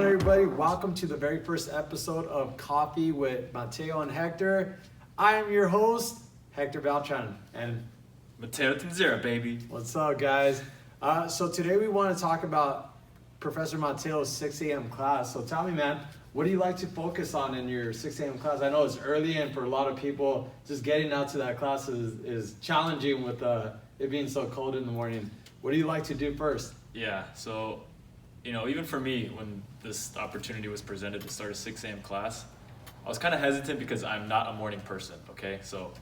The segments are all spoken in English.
everybody? Welcome to the very first episode of Coffee with Mateo and Hector. I am your host, Hector Beltran, and Mateo Tenzera, baby. What's up, guys? So today we want to talk about Professor Mateo's 6 a.m. class. So tell me, man, what do you like to focus on in your 6 a.m. class? I know it's early, and for a lot of people, just getting out to that class is challenging with it being so cold in the morning. What do you like to do first? Yeah, so, even for me, when this opportunity was presented to start a 6 a.m. class, I was kind of hesitant because I'm not a morning person, okay? So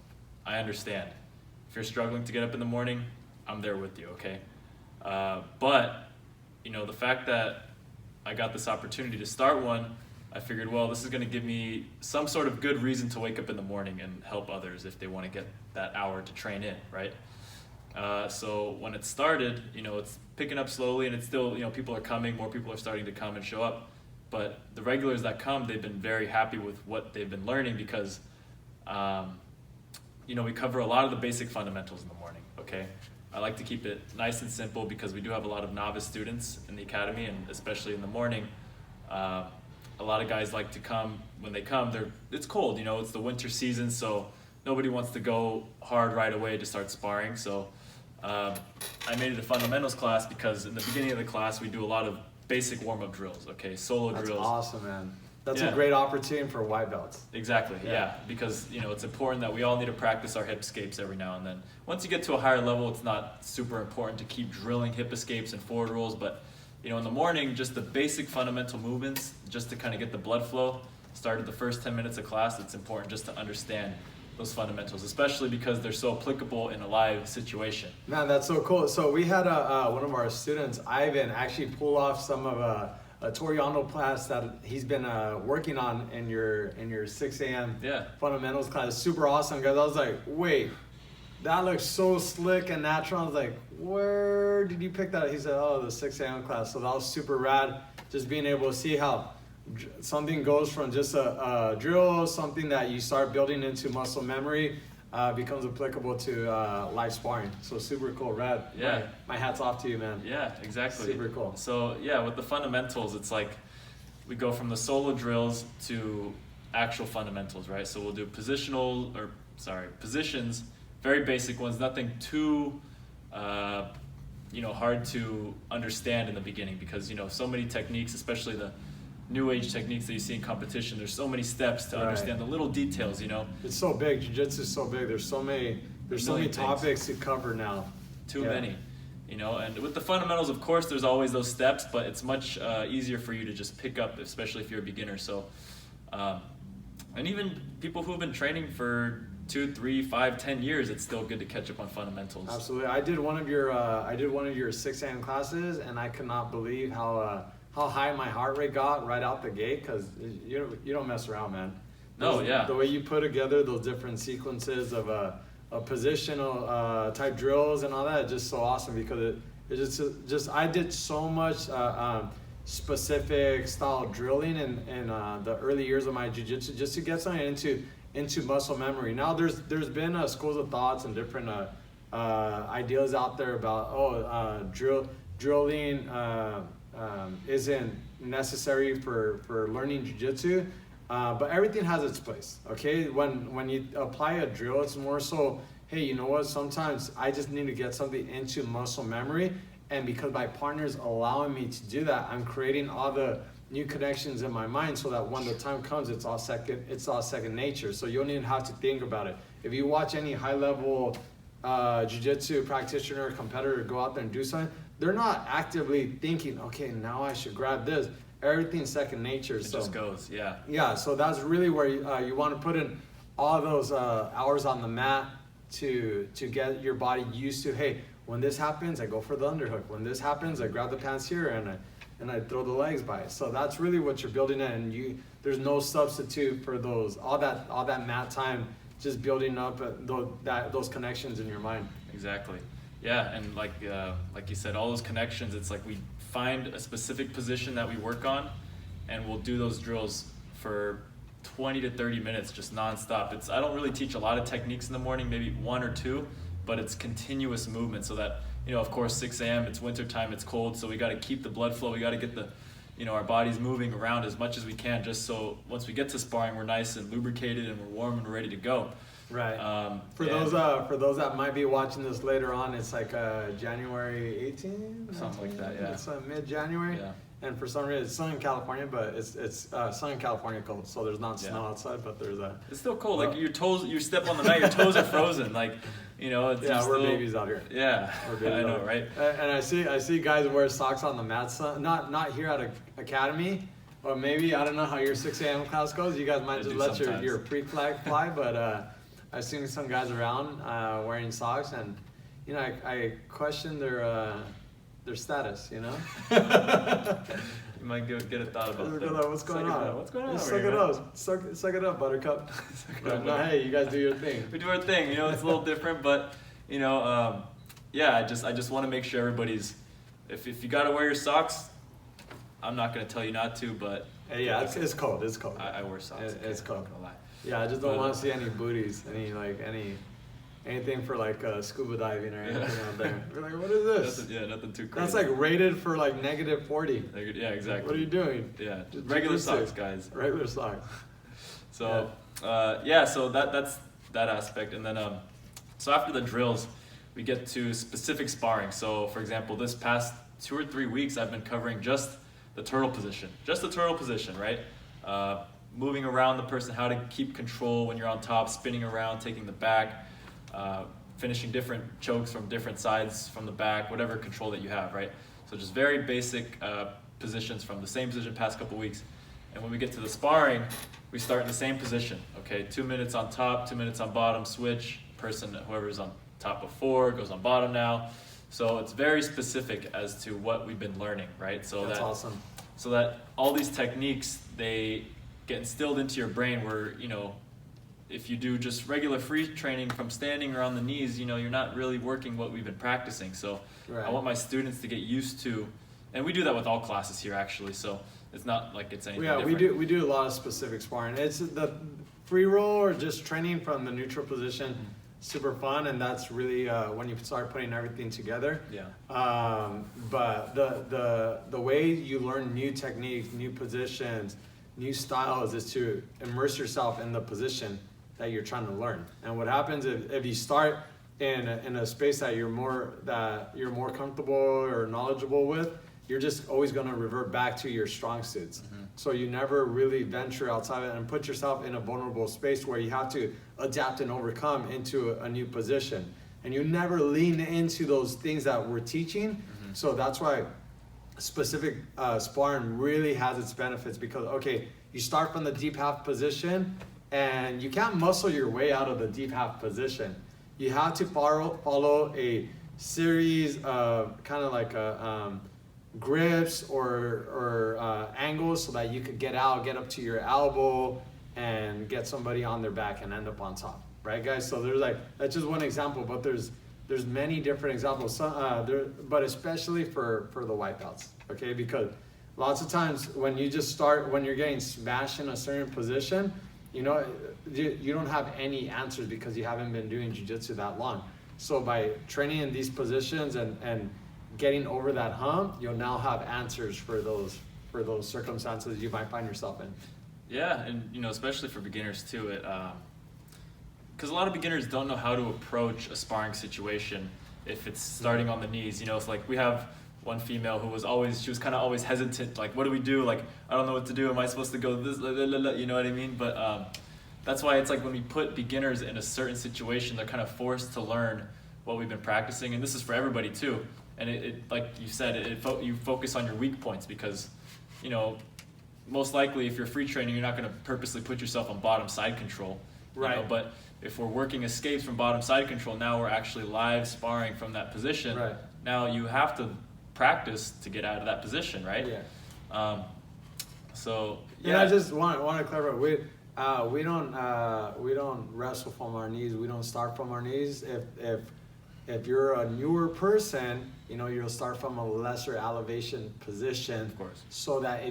I understand. If you're struggling to get up in the morning, I'm there with you, okay? But the fact that I got this opportunity to start one, I figured, well, this is going to give me some sort of good reason to wake up in the morning and help others if they want to get that hour to train in, right? So when it started, it's picking up slowly, and it's still, people are coming, more people are starting to come and show up. But the regulars that come, they've been very happy with what they've been learning because, we cover a lot of the basic fundamentals in the morning, okay? I like to keep it nice and simple because we do have a lot of novice students in the academy, and especially in the morning, a lot of guys like to come. When they come, it's cold, it's the winter season, so nobody wants to go hard right away to start sparring. So I made it a fundamentals class because in the beginning of the class, we do a lot of basic warm-up drills, okay? Solo drills. That's awesome, man. That's a great opportunity for white belts. Exactly, yeah. Because, it's important that we all need to practice our hip escapes every now and then. Once you get to a higher level, it's not super important to keep drilling hip escapes and forward rolls, but, in the morning, just the basic fundamental movements, just to kind of get the blood flow, started the first 10 minutes of class, it's important just to understand those fundamentals, especially because they're so applicable in a live situation. Man, that's so cool. So we had one of our students, Ivan, actually pull off some of a Toriano class that he's been working on in your 6 a.m. fundamentals class. Super awesome, guys. I was like, wait, that looks so slick and natural. I was like, where did you pick that up? He said, oh, the 6 a.m. class. So that was super rad, just being able to see how something goes from just a drill, something that you start building into muscle memory, becomes applicable to live sparring. So super cool, rad. Yeah. My hat's off to you, man. Yeah, exactly. Super cool. So with the fundamentals, it's like we go from the solo drills to actual fundamentals, right? So we'll do positions, very basic ones, nothing too hard to understand in the beginning because so many techniques, especially the new age techniques that you see in competition, there's so many steps to understand the little details, It's so big. Jiu-Jitsu is so big. There's so many topics to cover now. Too many, and with the fundamentals, of course, there's always those steps, but it's much easier for you to just pick up, especially if you're a beginner. So, and even people who've been training for 2, 3, 5, 10 years, it's still good to catch up on fundamentals. Absolutely. I did one of your 6 a.m. classes, and I could not believe how high my heart rate got right out the gate because you don't mess around, man. The way you put together those different sequences of positional type drills and all that, it's just so awesome because it just I did so much specific style drilling in the early years of my jiu-jitsu just to get something into muscle memory. Now there's been schools of thoughts and different ideas out there about drilling isn't necessary for learning jiu-jitsu, but everything has its place, okay? When you apply a drill, it's more so, hey, you know what, sometimes I just need to get something into muscle memory, and because my partner's allowing me to do that, I'm creating all the new connections in my mind so that when the time comes, it's all second nature, so you don't even have to think about it. If you watch any high-level jiu-jitsu practitioner or competitor go out there and do something, they're not actively thinking, okay, now I should grab this. Everything's second nature. It just goes, yeah. Yeah, so that's really where you want to put in all those hours on the mat to get your body used to, hey, when this happens, I go for the underhook. When this happens, I grab the pants here and I throw the legs by it. So that's really what you're building in, and there's no substitute for all that mat time, just building up those connections in your mind. Exactly. Yeah, and like you said, all those connections, it's like we find a specific position that we work on, and we'll do those drills for 20 to 30 minutes just nonstop. I don't really teach a lot of techniques in the morning, maybe 1 or 2, but it's continuous movement so that, of course, 6 a.m., it's winter time, it's cold, so we got to keep the blood flow, we got to get the our body's moving around as much as we can, just so once we get to sparring, we're nice and lubricated and we're warm and ready to go. Right. For those that might be watching this later on, it's like January 18th, something like that. Yeah. It's mid-January. Yeah. And for some reason, it's sunny in California, but it's sunny in California cold, so there's not snow outside, but there's a. It's still cold. Like your toes, you step on the mat, your toes are frozen. Like, it's we're babies out here. Yeah, I know, right? And I see guys wear socks on the mats. Not here at Academy, or maybe I don't know how your 6 a.m. class goes. You guys might just let your pre-flag fly, but I've seen some guys around wearing socks, and I question their status, You might get a thought about that. What's going on? What's going on? Suck it up, Buttercup. No, hey, you guys do your thing. We do our thing. It's a little different, but I just want to make sure everybody's. If you got to wear your socks, I'm not gonna tell you not to, but it's cold. It's cold. I wear socks. It's cold. I'm not gonna lie. Yeah, I just don't want to see any booties, anything for like scuba diving or anything out there. We're like, what is this? Nothing too crazy. That's like rated for like -40. Yeah, exactly. What are you doing? Yeah, just regular socks, guys. Regular socks. So, so that's that aspect, and then so after the drills, we get to specific sparring. So, for example, this past 2 or 3 weeks, I've been covering just the turtle position, right? Moving around the person, how to keep control when you're on top, spinning around, taking the back, finishing different chokes from different sides from the back, whatever control that you have, right? So just very basic positions from the same position past couple weeks. And when we get to the sparring, we start in the same position, okay? 2 minutes on top, 2 minutes on bottom, switch, whoever's on top before goes on bottom now. So it's very specific as to what we've been learning, right? That's awesome. So that all these techniques, they get instilled into your brain where, if you do just regular free training from standing or on the knees, you're not really working what we've been practicing. So I want my students to get used to, and we do that with all classes here actually, so it's not like it's anything different. we do a lot of specific sparring. It's the free roll or just training from the neutral position, super fun, and that's really when you start putting everything together. Yeah. But the way you learn new techniques, new positions, new styles is to immerse yourself in the position that you're trying to learn. And what happens if you start in a space that you're more comfortable or knowledgeable with, you're just always going to revert back to your strong suits. Mm-hmm. So you never really venture outside of it and put yourself in a vulnerable space where you have to adapt and overcome into a new position. And you never lean into those things that we're teaching. Mm-hmm. So that's why specific sparring really has its benefits, because you start from the deep half position and you can't muscle your way out of the deep half position. You have to follow a series of kind of like grips or angles so that you could get up to your elbow and get somebody on their back and end up on top, right guys? So that's just one example, but there's many different examples, but especially for the white belts, okay? Because lots of times when you're getting smashed in a certain position, you don't have any answers because you haven't been doing jiu-jitsu that long. So by training in these positions and getting over that hump, you'll now have answers for those circumstances you might find yourself in. Yeah, and especially for beginners too, because a lot of beginners don't know how to approach a sparring situation if it's starting on the knees. It's like we have one female who was kind of always hesitant, like, what do we do? Like, I don't know what to do. Am I supposed to go this, you know what I mean? But that's why it's like when we put beginners in a certain situation, they're kind of forced to learn what we've been practicing. And this is for everybody too. And it like you said, you focus on your weak points because, most likely if you're free training, you're not going to purposely put yourself on bottom side control. Right. But if we're working escapes from bottom side control, now we're actually live sparring from that position. Right. Now you have to practice to get out of that position, right? Yeah. So yeah. And I just want to clarify, we don't wrestle from our knees. We don't start from our knees. If you're a newer person, you'll start from a lesser elevation position. Of course. So that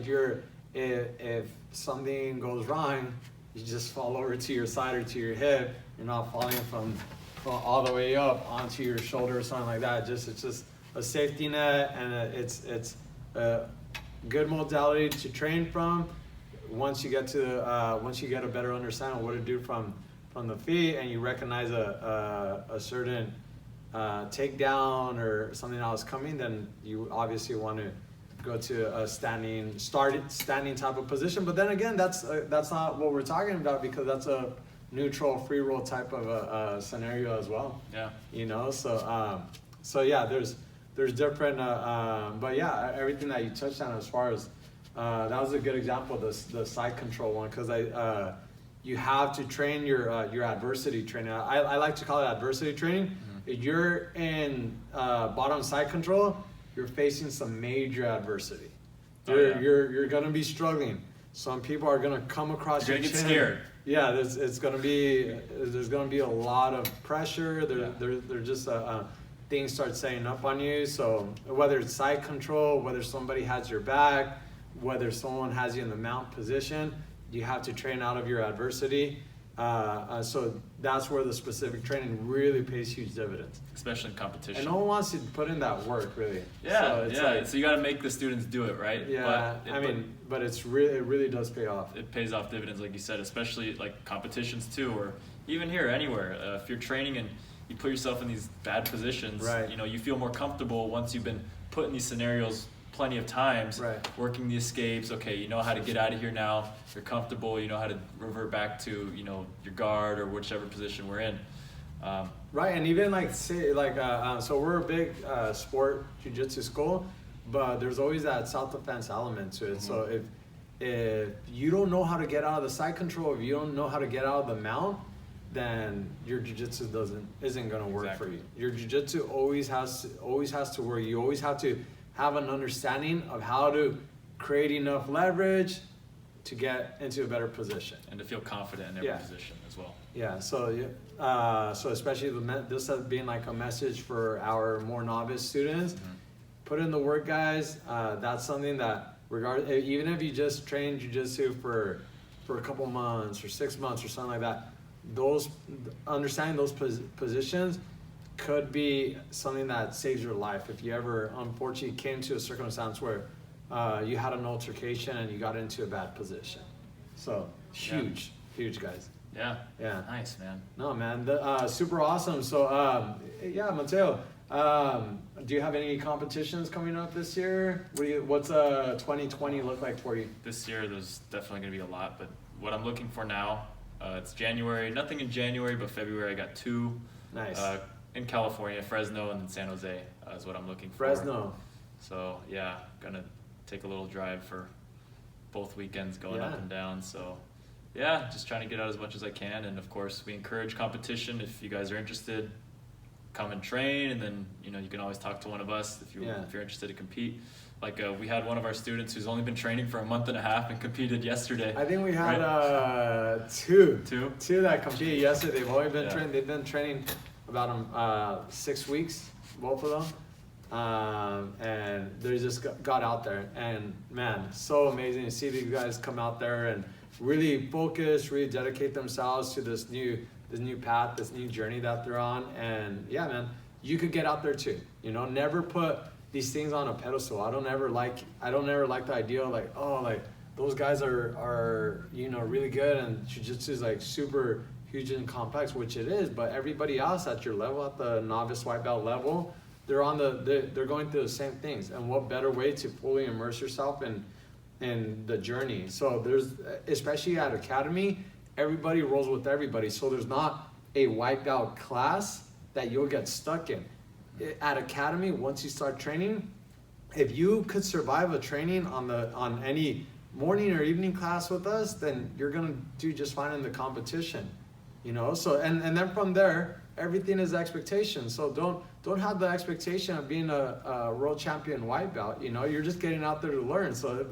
if something goes wrong, you just fall over to your side or to your hip. You're not falling from all the way up onto your shoulder or something like that. It's just a safety net, and good modality to train from. Once you get a better understanding of what to do from the feet, and you recognize a certain takedown or something else coming, then you obviously want to go to a standing type of position. But then again, that's not what we're talking about, because that's a neutral free roll type of a scenario as well. Yeah. You know, so yeah, there's different, but yeah, everything that you touched on as far as that was a good example, the side control one, because you have to train your adversity training. I like to call it adversity training. Mm-hmm. If you're in bottom side control, you're facing some major adversity. You're gonna be struggling. Some people are gonna come across your chin. You're gonna get scared. Yeah, there's gonna be a lot of pressure. They're just things start setting up on you. So whether it's side control, whether somebody has your back, whether someone has you in the mount position, you have to train out of your adversity. So that's where the specific training really pays huge dividends. Especially in competition. And no one wants to put in that work, really. Yeah, so you got to make the students do it, right? Yeah, but it really does pay off. It pays off dividends, like you said, especially like competitions too, or even here, anywhere. If you're training and you put yourself in these bad positions, right. You know, you feel more comfortable once you've been put in these scenarios plenty of times, right. Working the escapes. Okay, you know how to get out of here now. You're comfortable. You know how to revert back to, you know, your guard or whichever position we're in. Right, and even so we're a big sport jiu-jitsu school, but there's always that self-defense element to it. Mm-hmm. So if you don't know how to get out of the side control, if you don't know how to get out of the mount, then your jiu-jitsu isn't going to work. Exactly. For you. Your jiu-jitsu always has to work. You always have to have an understanding of how to create enough leverage to get into a better position. And to feel confident in every position as well. Yeah, so especially this has been like a message for our more novice students. Mm-hmm. Put in the work, guys. That's something that, even if you just train jiu-jitsu for a couple months or 6 months or something like that, understanding those positions could be something that saves your life. If you ever unfortunately came to a circumstance where you had an altercation and you got into a bad position. So huge, guys. Yeah. Yeah. Nice, man. No, man. Super awesome. So Mateo, do you have any competitions coming up this year? What's 2020 look like for you? This year, there's definitely going to be a lot, but what I'm looking for now, it's January. Nothing in January, but February I got 2. Nice. In California, Fresno and then San Jose is what I'm looking for. Fresno. So yeah, gonna take a little drive for both weekends going up and down. So yeah, just trying to get out as much as I can. And of course, we encourage competition. If you guys are interested, come and train. And then, you know, you can always talk to one of us if you're interested to compete. Like we had one of our students who's only been training for a month and a half and competed yesterday. I think we had two that competed yesterday. They've only been training. They've been training about 6 weeks, both of them, and they just got out there, and man, so amazing to see these guys come out there and really focus, really dedicate themselves to this new path, this new journey that they're on. And yeah, man, you could get out there too. You know, never put these things on a pedestal. I don't ever like the idea of like, oh, like those guys are you know, really good and jiu-jitsu is like super huge and complex, which it is, but everybody else at your level, at the novice white belt level, they're going through the same things. And what better way to fully immerse yourself in the journey? So there's, especially at academy, everybody rolls with everybody. So there's not a white belt class that you'll get stuck in. At academy, once you start training, if you could survive a training on any morning or evening class with us, then you're gonna do just fine in the competition. You know, so and then from there, everything is expectation. So don't have the expectation of being a world champion white belt. You know, you're just getting out there to learn. So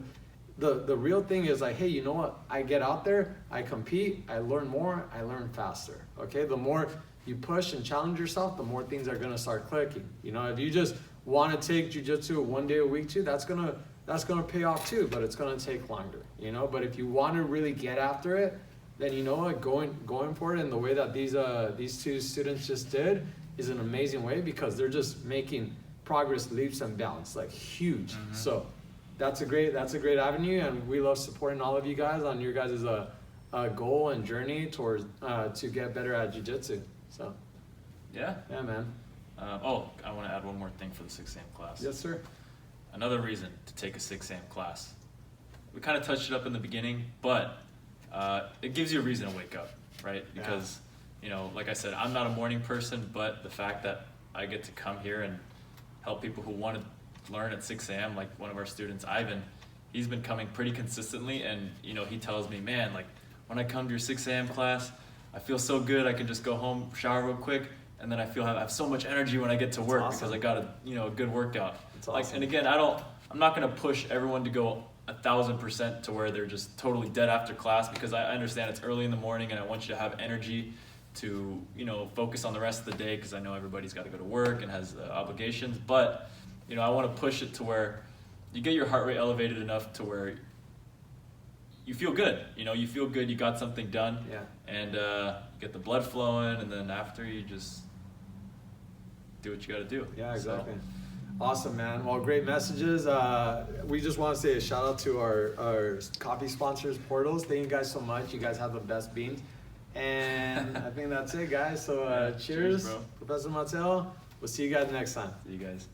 the real thing is like, hey, you know what? I get out there, I compete, I learn more, I learn faster. Okay, the more you push and challenge yourself, the more things are gonna start clicking. You know, if you just want to take jiu-jitsu 1 day a week too, that's gonna pay off too, but it's gonna take longer. You know, but if you want to really get after it, then you know what, going for it in the way that these two students just did is an amazing way, because they're just making progress leaps and bounds, like huge. Mm-hmm. So that's a great avenue, and we love supporting all of you guys on your guys' goal and journey towards to get better at jiu-jitsu. So yeah, man. I want to add one more thing for the 6 a.m. class. Yes, sir. Another reason to take a 6 a.m. class. We kind of touched it up in the beginning, but it gives you a reason to wake up, right? Because, you know, like I said, I'm not a morning person, but the fact that I get to come here and help people who want to learn at 6 a.m., like one of our students, Ivan, he's been coming pretty consistently, and, you know, he tells me, man, like, when I come to your 6 a.m. class, I feel so good. I can just go home, shower real quick, and then I have so much energy when I get to work because I got a good workout. Like, and again, I'm not gonna push everyone to go 1,000% to where they're just totally dead after class, because I understand it's early in the morning and I want you to have energy to, you know, focus on the rest of the day, because I know everybody's got to go to work and has obligations. But, you know, I want to push it to where you get your heart rate elevated enough to where you feel good. You know, you feel good, you got something done, and get the blood flowing, and then after you just do what you got to do. Yeah, exactly. So. Awesome, man. Well, great messages. We just want to say a shout out to our coffee sponsors, Portals. Thank you guys so much. You guys have the best beans. And I think that's it, guys. So cheers, bro. Professor Mateo. We'll see you guys next time. See you guys.